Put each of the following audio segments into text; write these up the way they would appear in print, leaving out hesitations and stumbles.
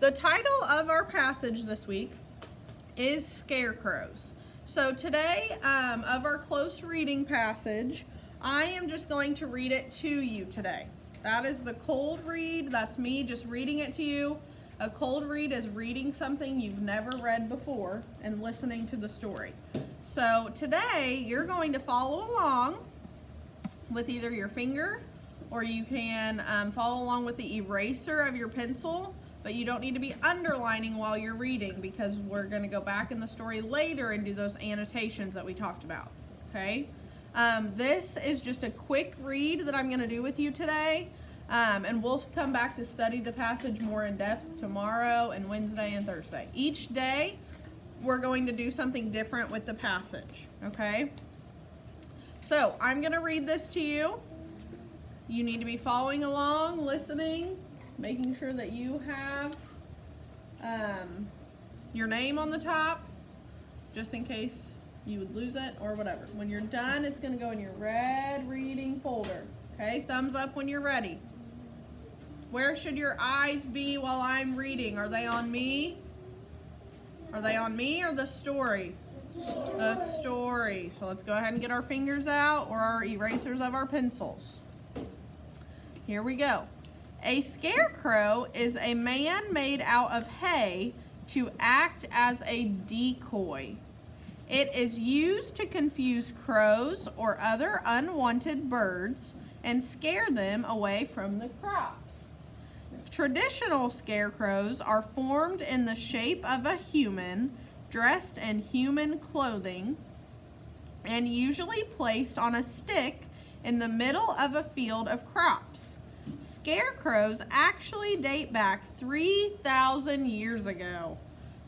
The title of our passage this week is Scarecrows. So today, of our close reading passage, I am just going to read it to you today. That is the cold read. That's me just reading it to you. A cold read is reading something you've never read before and listening to the story. So today, you're going to follow along with either your finger or you can follow along with the eraser of your pencil, but you don't need to be underlining while you're reading because we're going to go back in the story later and do those annotations that we talked about, okay? This is just a quick read that I'm going to do with you today, and we'll come back to study the passage more in depth tomorrow and Wednesday and Thursday. Each day, we're going to do something different with the passage, okay? So, I'm going to read this to you. You need to be following along, listening, making sure that you have your name on the top, just in case you would lose it or whatever. When you're done, it's going to go in your red reading folder. Okay, thumbs up when you're ready. Where should your eyes be while I'm reading? Are they on me? Are they on me or the story? The story. So let's go ahead and get our fingers out or our erasers of our pencils. Here we go. A scarecrow is a man made out of hay to act as a decoy. It is used to confuse crows or other unwanted birds and scare them away from the crops. Traditional scarecrows are formed in the shape of a human, dressed in human clothing, and usually placed on a stick in the middle of a field of crops. Scarecrows actually date back 3,000 years ago.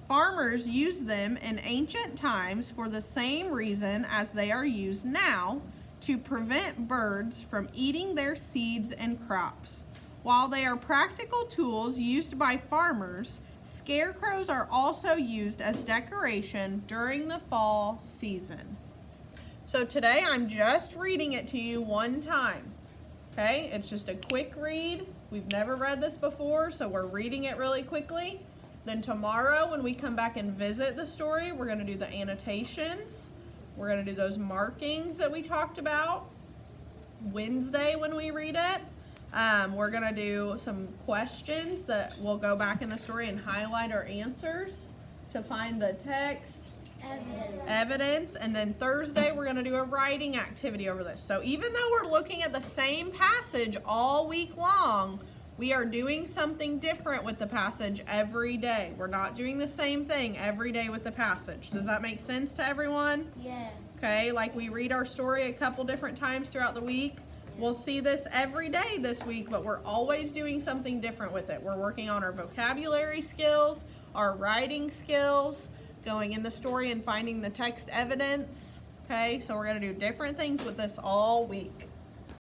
Farmers used them in ancient times for the same reason as they are used now, to prevent birds from eating their seeds and crops. While they are practical tools used by farmers, scarecrows are also used as decoration during the fall season. So today I'm just reading it to you one time. Okay, it's just a quick read. We've never read this before, so we're reading it really quickly. Then tomorrow when we come back and visit the story, we're going to do the annotations. We're going to do those markings that we talked about. Wednesday when we read it, we're going to do some questions that we'll go back in the story and highlight our answers to find the text. Evidence. And then Thursday we're going to do a writing activity over this. So even though we're looking at the same passage all week long, we are doing something different with the passage every day. We're not doing the same thing every day with the passage. Does that make sense to everyone? Yes. Okay, like we read our story a couple different times throughout the week. We'll see this every day this week, but we're always doing something different with it. We're working on our vocabulary skills, our writing skills, going in the story and finding the text evidence. Okay, so we're going to do different things with this all week.